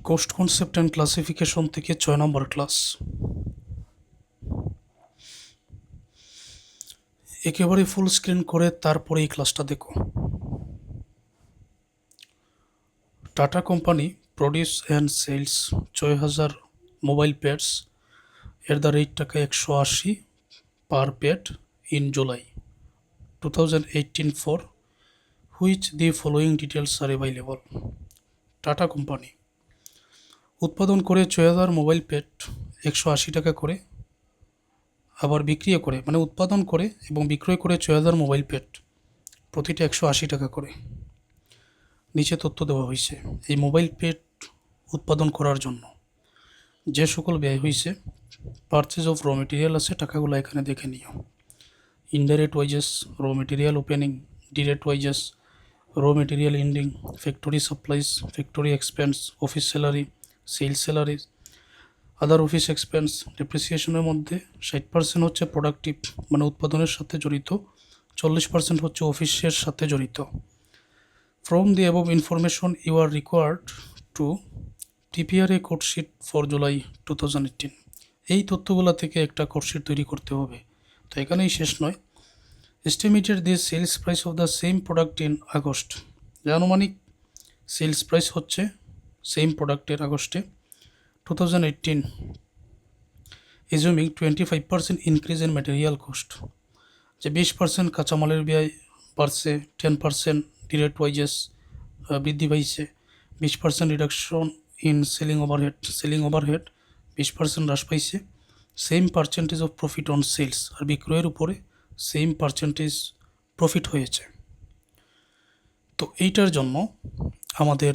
Coast concept and classification থেকে 6 নম্বর class. একেবারে full screen করে তারপরে এই ক্লাসটা দেখো। Tata company produce and sells 6,000 mobile pads at the rate টাকা 180 per pad in July 2018 for which the following details are available. Tata company উৎপাদন করে 6,000 মোবাইল প্যাড 180 টাকা করে, আবার বিক্রিও করে, মানে উৎপাদন করে এবং বিক্রয় করে 6,000 মোবাইল প্যাড প্রতিটা 180 টাকা করে। নিচে তথ্য দেওয়া হয়েছে। এই মোবাইল প্যাড উৎপাদন করার জন্য যে সকল ব্যয় হয়েছে, পারচেজ অফ র মেটেরিয়াল আছে, টাকাগুলো এখানে দেখে নিও। Indirect wages, raw material opening, direct wages, raw material ending, factory supplies, factory expense, office salary, sales salary, other office expense. ডেপ্রিসিয়েশনের মধ্যে 60% হচ্ছে প্রোডাক্টিভ মানে উৎপাদনের সাথে জড়িত, 40% হচ্ছে অফিসের সাথে জড়িত। From the above information you are required to prepare a cost sheet for July 2018। এই তথ্যগুলো থেকে একটা কোডশিট তৈরি করতে হবে। তো এখানেই শেষ নয়। Estimated the sales price of the same product in August. যে আনুমানিক সেলস প্রাইস হচ্ছে সেম প্রোডাক্টের আগস্টে 2018, assuming 25% increase in material cost। যে 20% কাঁচামালের ব্যয় বাড়ছে, 10% ডিরেক্ট ওয়াইজেস বৃদ্ধি পাইছে, 20% রিডাকশন ইন সেলিং ওভারহেড 20% হ্রাস পাইছে, same percentage of profit on sales, আর বিক্রয়ের উপরে সেম পার্সেন্টেজ প্রফিট হয়েছে। তো এইটার জন্য আমাদের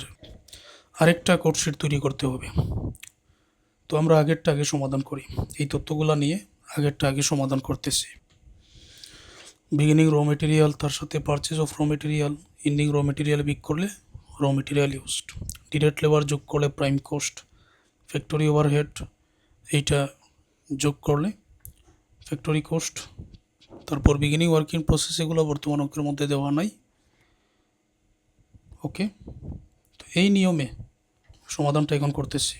আরেকটা কোডশিট তৈরি করতে হবে। তো আমরা আগেরটা আগে সমাধান করি। এই তথ্যগুলো নিয়ে আগেরটা আগে সমাধান করতেছি। বিগিনিং র মেটেরিয়াল, তার সাথে পারচেজ অফ র মেটেরিয়াল, এন্ডিং র মেটেরিয়াল বিক করলে র মেটেরিয়াল ইউজড, ডিরেক্ট লেবার যোগ করলে প্রাইম কোস্ট, ফ্যাক্টরি ওভারহেড এইটা যোগ করলে ফ্যাক্টরি কোস্ট। তারপর বিগিনিং ওয়ার্কিং প্রসেস, এগুলো বর্তমান অঙ্কের মধ্যে দেওয়া নাই। ওকে, তো এই নিয়মে সমাধানটা এখন করতেছি।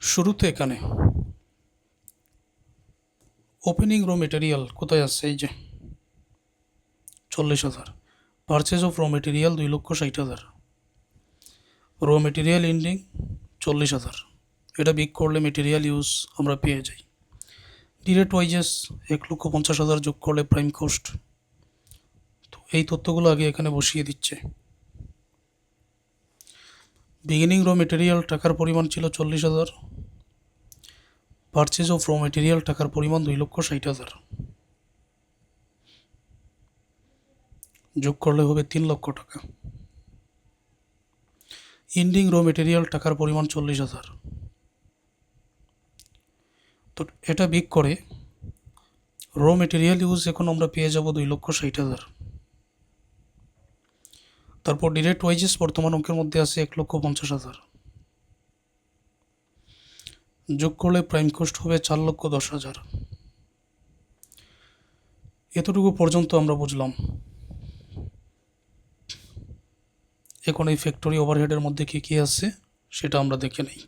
শুরুতে এখানে ওপেনিং র মেটেরিয়াল কোথায় আছে? এই যে 40,000। পারচেজ অফ র মেটেরিয়াল 2,60,000। র মেটেরিয়াল এন্ডিং 40,000। এটা বিক করলে মেটেরিয়াল ইউজ আমরা পেয়ে যাই। ডিরেক্ট ওয়াইজেস 1,50,000 যোগ করলে প্রাইম কোস্ট। তো এই তথ্যগুলো আগে এখানে বসিয়ে দিচ্ছে। বিগিনিং র মেটেরিয়াল টাকার পরিমাণ ছিল 40,000, পারচেজ অফ র মেটেরিয়াল টাকার পরিমাণ 2,60,000, যোগ করলে হবে 3 লক্ষ টাকা। এন্ডিং র মেটেরিয়াল টাকার পরিমাণ 40,000। তো এটা বিক করে র মেটেরিয়াল ইউজ এখন আমরা পেয়ে যাব 2,60,000। তারপর ডিরেক্ট ওয়াইজেস বর্তমান অঙ্কের মধ্যে আছে 1,50,000, যোগ করলে প্রাইম কোস্ট হবে 4,10,000। এতটুকু পর্যন্ত আমরা বুঝলাম। এখন এই ফ্যাক্টরি ওভারহেডের মধ্যে কী কী আছে সেটা আমরা দেখে নিই।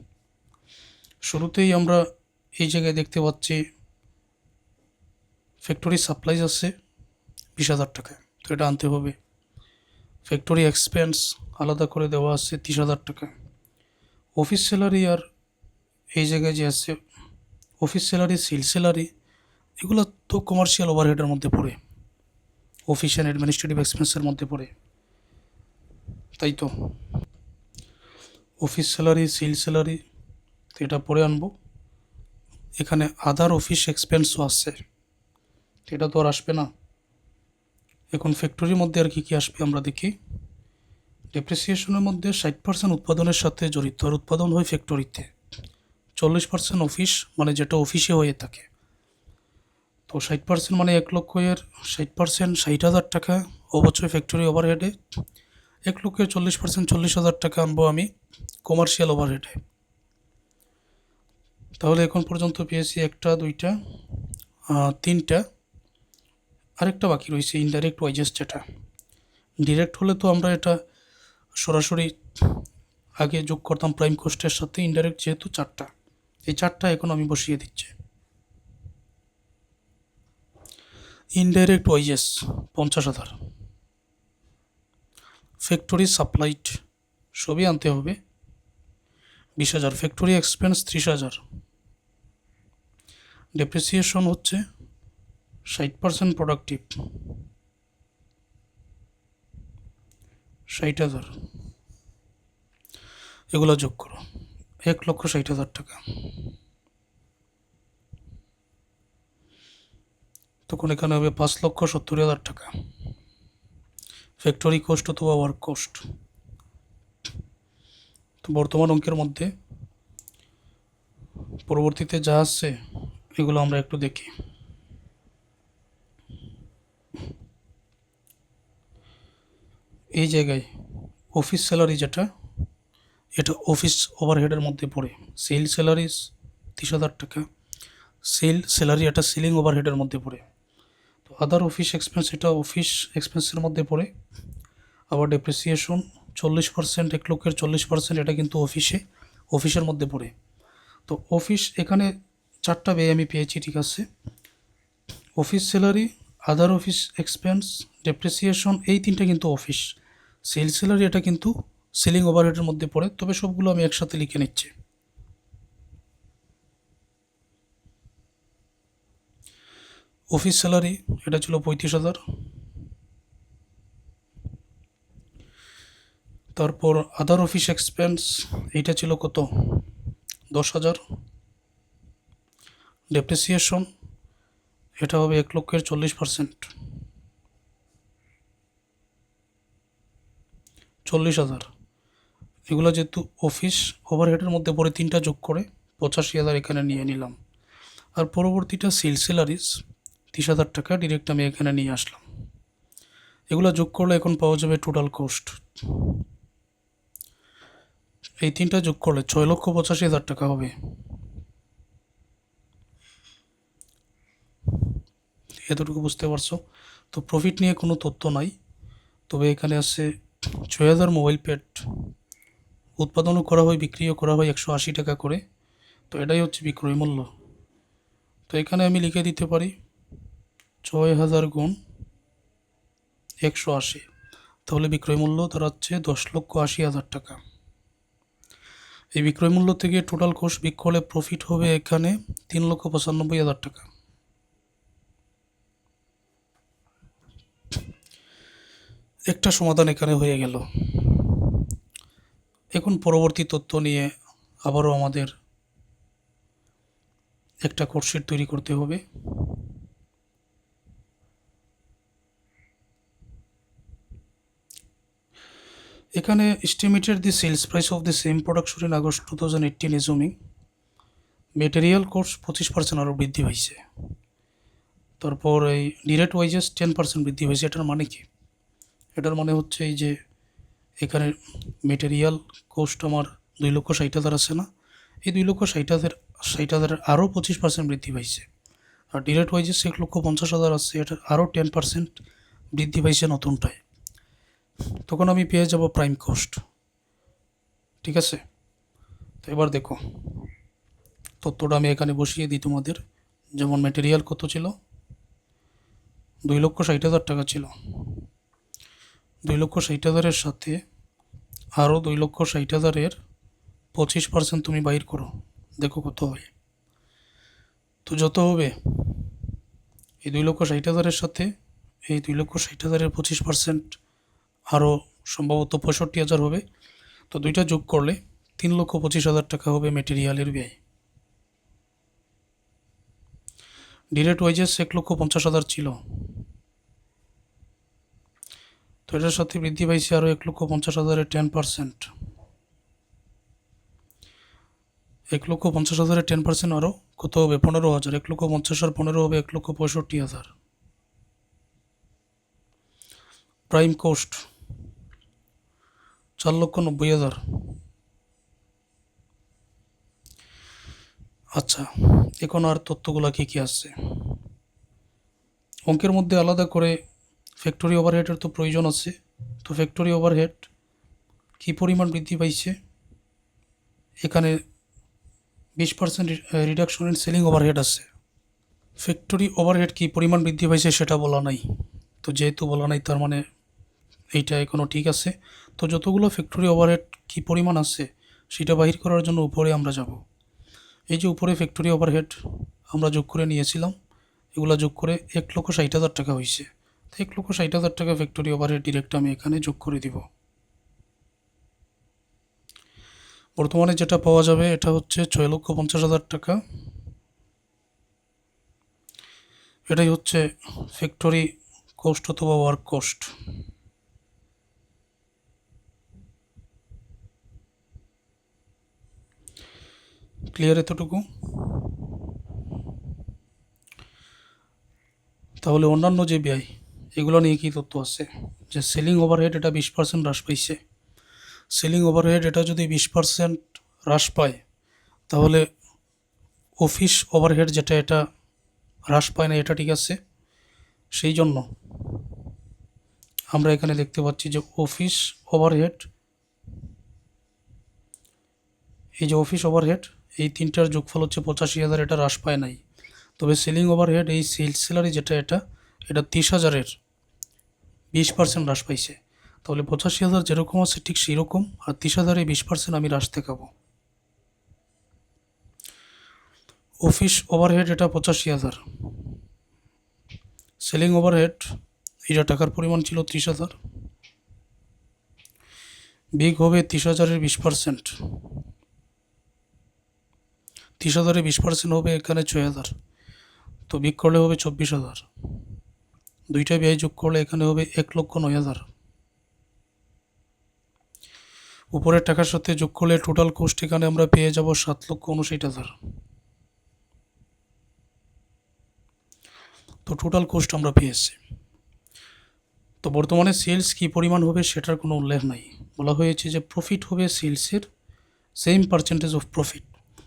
শুরুতেই আমরা এই জায়গায় দেখতে পাচ্ছি ফ্যাক্টরি সাপ্লাইজ আছে 20,000 টাকায়, তো এটা আনতে হবে। ফ্যাক্টরি এক্সপেন্স আলাদা করে দেওয়া আছে 30,000 টাকা। অফিস স্যালারি আর এই জায়গায় যে আছে অফিস স্যালারি, সেলস স্যালারি, এগুলো তো কমার্শিয়াল ওভারহেডের মধ্যে পড়ে, অফিস অ্যান্ড অ্যাডমিনিস্ট্রেটিভ এক্সপেন্সের মধ্যে পড়ে, তাই তো। অফিস স্যালারি, সেলস স্যালারি, তো এটা পরে আনবো। এখানে আদার অফিস এক্সপেন্সও আসছে, এটা তো আর আসবে না। এখন ফ্যাক্টরির মধ্যে আর কী কী আসবে আমরা দেখি। ডেপ্রিসিয়েশনের মধ্যে 60% উৎপাদনের সাথে জড়িত, আর উৎপাদন হয় ফ্যাক্টরিতে। 40% অফিস, মানে যেটা অফিসে হয়ে থাকে। তো 60% মানে 1 লক্ষের 60% 60,000 টাকা অবশ্যই ফ্যাক্টরি ওভারহেডে। 1 লক্ষের 40% 40,000 টাকা আনবো আমি কমার্শিয়াল ওভারহেডে। তাহলে এখন পর্যন্ত পেয়েছি 1টা 2টা 3টা, আরেকটা বাকি রয়েছে ইনডাইরেক্ট ওয়াইজেস, যেটা ডিরেক্ট হলে তো আমরা এটা সরাসরি আগে যোগ করতাম প্রাইম কস্টের সাথে, ইনডাইরেক্ট যেহেতু চারটা, এই চারটা এখন আমি বসিয়ে দিচ্ছি। ইনডাইরেক্ট ওয়াইজেস 50,000, ফ্যাক্টরি সাপ্লাইড সবই আনতে হবে 20,000, ফ্যাক্টরি এক্সপেন্স 30,000, ডেপ্রিসিয়েশন হচ্ছে 60% প্রোডাক্টিভ 60,000, এগুলো যোগ করো 1,60,000 টাকা। তখন এখানে হবে 5,70,000 টাকা ফ্যাক্টরি কস্ট অথবা ওয়ার্ক কস্ট। তো বর্তমান অঙ্কের মধ্যে পরবর্তীতে যা আসছে এগুলো আমরা একটু দেখি। এই জায়গায় অফিস স্যালারি যেটা, এটা অফিস ওভারহেডের মধ্যে পড়ে। সেল স্যালারিজ 30,000 টাকা, সেল স্যালারি এটা সেলিং ওভারহেডের মধ্যে পড়ে। তো আদার অফিস এক্সপেন্স এটা অফিস এক্সপেন্সের মধ্যে পড়ে। আবার ডেপ্রিসিয়েশন 40%, 1,00,000-এর 40% এটা কিন্তু অফিসের মধ্যে পড়ে। তো অফিস এখানে চারটা ব্যয় আমি পেয়েছি, ঠিক আছে। Office salary, other office expense, depreciation, এই তিনটা কিন্তু অফিস। সেল স্যালারি এটা কিন্তু সেলিং ওভারহেডের মধ্যে পড়ে। তবে সবগুলো আমি একসাথে লিখে নিচ্ছি। অফিস স্যালারি এটা ছিল 35,000, তারপর আদার অফিস এক্সপেন্স এইটা ছিল কত 10,000, ডেপ্রিসিয়েশন এটা হবে 1,00,000-এর 40%, 40,000। এগুলো যেহেতু অফিস ওভারহেডের মধ্যে পড়ে, তিনটা যোগ করে 85,000 এখানে নিয়ে নিলাম। আর পরবর্তীটা সেল স্যালারিজ 30,000 টাকা ডিরেক্ট আমি এখানে নিয়ে আসলাম। এগুলো যোগ করলে এখন পাওয়া যাবে টোটাল কোস্ট। এই তিনটা যোগ করলে 6,85,000 টাকা হবে। এতটুকু বুঝতে পারছো? তো প্রফিট নিয়ে কোনো তথ্য নাই, তবে এখানে আছে 6,000 মোবাইল প্যাড উৎপাদনও করা হয়, বিক্রিও করা হয় 180 টাকা করে। তো এটাই হচ্ছে বিক্রয় মূল্য। তো এখানে আমি লিখে দিতে পারি 6,000 গুণ 180, তাহলে বিক্রয় মূল্য দাঁড়াচ্ছে 10,80,000 টাকা। এই বিক্রয় মূল্য থেকে টোটাল কোস্ট বিক করলে প্রফিট হবে এখানে 3,95,000 টাকা। একটা সমাধান এখানে হয়ে গেল। এখন পরবর্তী তথ্য নিয়ে আবারও আমাদের একটা কোর্সশিট তৈরি করতে হবে। এখানে estimated the sales price of the same product in August 2018 assuming material cost 25% আরও বৃদ্ধি হয়েছে। তারপর এই ডিরেক্ট ওয়াইজেস 10% বৃদ্ধি হয়েছে। এটার মানে কি? এটার মানে হচ্ছে এই যে এখানে মেটেরিয়াল কোস্ট আমার 2,60,000 আছে না, এই 2,60,000 আরও 25% বৃদ্ধি পাইছে। আর ডিরেক্ট ওয়াইজেস 1,50,000 আছে, এটা আরও 10% বৃদ্ধি পাইছে নতুনটায়। তখন আমি পেয়ে যাব প্রাইম কস্ট, ঠিক আছে। তো এবার দেখো তথ্যটা আমি এখানে বসিয়ে দিই তোমাদের। যেমন মেটেরিয়াল কত ছিল, 2,60,000 টাকা ছিল। 2,60,000-এর সাথে আরও 2,60,000-এর 25% তুমি বাইর করো, দেখো কত হয়। তো যত হবে এই 2,60,000-এর সাথে এই 2,60,000-এর 25% আরও সম্ভবত 65,000 হবে। তো দুইটা যোগ করলে 3,25,000 টাকা হবে মেটেরিয়ালের ব্যয়। ডিরেক্ট ওয়াইজেস 1,50,000 ছিল, তো এটার সাথে বৃদ্ধি পাইছে আরও 1,50,000-এর 10%। 1,50,000-এর 10% আরও কত হবে 15,000। 1,50,000 আর 15 হবে 1,65,000। Prime cost 4,90,000। আচ্ছা, এখন আর তথ্যগুলো কী কী আসছে অঙ্কের মধ্যে আলাদা করে। ফ্যাক্টরি ওভারহেডের তো প্রয়োজন আছে। তো ফ্যাক্টরি ওভারহেড কি পরিমাণ বৃদ্ধি পাইছে, এখানে 20% রিডাকশন ইন সেলিং ওভারহেড আছে। ফ্যাক্টরি ওভারহেড কি পরিমাণ বৃদ্ধি পাইছে সেটা বলা নাই, তো যেহেতু বলা নাই তার মানে এইটা এখনও ঠিক আছে। তো যতগুলো ফ্যাক্টরি ওভারহেড কি পরিমাণ আছে সেটা বাহির করার জন্য উপরে আমরা যাব। এই যে উপরে ফ্যাক্টরি ওভারহেড আমরা যোগ করে নিয়েছিলাম, এগুলো যোগ করে 1,60,000 টাকা হয়েছে। তো 1,60,000 টাকা ফ্যাক্টরি ওভারহেড ডিরেক্ট আমি এখানে যোগ করে দিব। বর্তমানে যেটা পাওয়া যাবে এটা হচ্ছে 6,50,000 টাকা। এটাই হচ্ছে ফ্যাক্টরি কস্ট অথবা ওয়ার্ক কস্ট। ক্লিয়ার এতটুকু? তাহলে অন্যান্য যে ব্যয় এগুলো নিয়ে কী তথ্য আছে, যে সেলিং ওভারহেড এটা 20% হ্রাস পাইছে। সেলিং ওভারহেড এটা যদি 20% হ্রাস পায় তাহলে অফিস ওভারহেড যেটা এটা হ্রাস পায় না, এটা ঠিক আছে। সেই জন্য আমরা এখানে দেখতে পাচ্ছি যে অফিস ওভারহেড, এই যে অফিস ওভারহেড এই তিনটার যোগফল হচ্ছে 85,000, এটা হ্রাস পায় নাই। তবে সেলিং ওভারহেড এই সেলস স্যালারি যেটা এটা 30,000-এর 20% হ্রাস পাইছে। তাহলে 85,000 যেরকম আছে ঠিক সেই রকম, আর 30,000-এ 20% আমি হ্রাস দেখাবো। অফিস ওভারহেড এটা 85,000, সেলিং ওভারহেড এটা টাকার পরিমাণ ছিল 30,000, বিগ হবে 30,000-এর 20%, 30,000-এ 20% হবে এখানে 6,000, তো বিগ করলে হবে 24,000। দুইটা ব্যয় যোগ করলে এখানে হবে 1,09,000। উপরের টাকার সাথে যোগ করলে টোটাল কোস্ট এখানে আমরা পেয়ে যাব 7,59,000। তো টোটাল কোস্ট আমরা পেয়েছি। তো বর্তমানে সেলস কী পরিমাণ হবে সেটার কোনো উল্লেখ নাই। বলা হয়েছে যে প্রফিট হবে সেলসের সেম পার্সেন্টেজ অফ প্রফিট।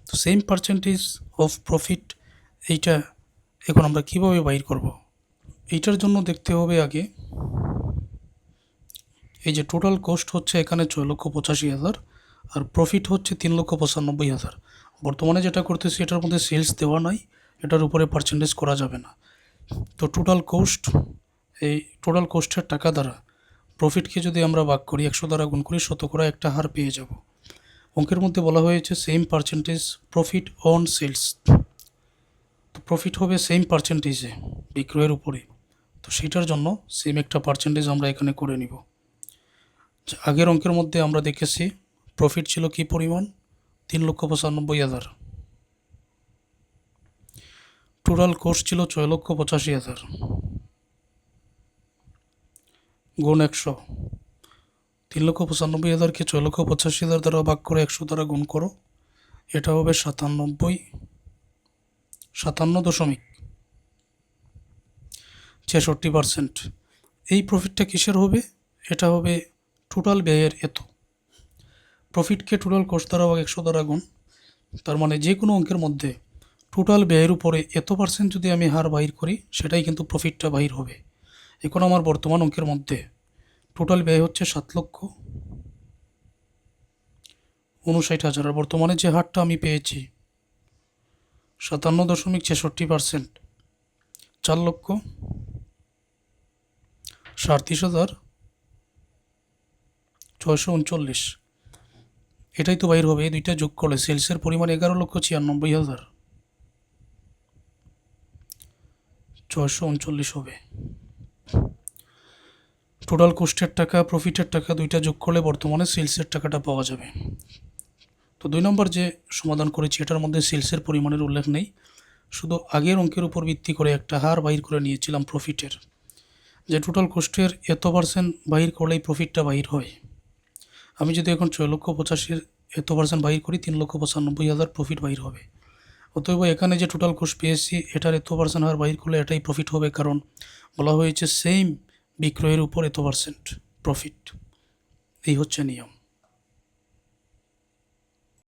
তো সেম পার্সেন্টেজ অফ প্রফিট এইটা এখন আমরা কিভাবে বাইর করব? এইটার জন্য দেখতে হবে আগে এই যে টোটাল কোস্ট হচ্ছে এখানে 6,85,000 আর প্রফিট হচ্ছে 3,95,000। বর্তমানে যেটা করতেছি এটার মধ্যে সেলস দেওয়া নাই, এটার উপরে পার্সেন্টেজ করা যাবে না। তো টোটাল কোস্ট, এই টোটাল কোস্টের টাকা দ্বারা প্রফিটকে যদি আমরা ভাগ করি 100 দ্বারা গুণ করি, শতকরা একটা হার পেয়ে যাব। অঙ্কের মধ্যে বলা হয়েছে same percentage profit on sales. তো প্রফিট হবে সেম পার্সেন্টেজে বিক্রয়ের উপরে, তো সেটার জন্য সেম একটা পার্সেন্টেজ আমরা এখানে করে নিব। আগের অঙ্কের মধ্যে আমরা দেখেছি প্রফিট ছিল কি পরিমাণ, 3,95,000, টোটাল কোস্ট ছিল 6,85,000 গুণ 100। 3,95,000-কে 6,85,000 দ্বারা ভাগ করে 100 দ্বারা গুণ করো, এটা হবে 57.63%। এই প্রফিটটা কিসের হবে? এটা হবে টোটাল ব্যয়ের এত। প্রফিটকে টোটাল কোস্ট দ্বারা ভাগ 100 দ্বারা গুণ, তার মানে যে কোনো অঙ্কের মধ্যে টোটাল ব্যয়ের উপরে এত পার্সেন্ট যদি আমি হার বাহির করি সেটাই কিন্তু প্রফিটটা বাহির হবে। এখন আমার বর্তমান অঙ্কের মধ্যে টোটাল ব্যয় হচ্ছে 7,59,000, আর বর্তমানে যে হারটা আমি পেয়েছি 57.63%, 4,37,639, এটাই তো বাইর হবে। এই দুইটা যোগ করলে সেলসের পরিমাণ 11,96,639 হবে। টোটাল কোস্টের টাকা প্রফিটের টাকা দুইটা যোগ করলে বর্তমানে সেলসের টাকাটা পাওয়া যাবে। তো 2 নম্বর যে সমাধান করেছি এটার মধ্যে সেলসের পরিমাণের উল্লেখ নেই, শুধু আগের অঙ্কের উপর ভিত্তি করে একটা হার বাহির করে নিয়েছিলাম প্রফিটের, যে টোটাল কোস্টের এত পার্সেন্ট বাহির করলেই প্রফিটটা বাহির হয়। আমি যদি এখন 6,85,000-এর এত পার্সেন্ট বাহির করি 3,95,000 প্রফিট বাহির হবে। অতএব এখানে যে টোটাল কোস্ট পেয়েছি এটার এত পার্সেন্ট হার বাহির করলে এটাই প্রফিট হবে, কারণ বলা হয়েছে সেম বিক্রয়ের উপর এত পার্সেন্ট প্রফিট। এই হচ্ছে নিয়ম।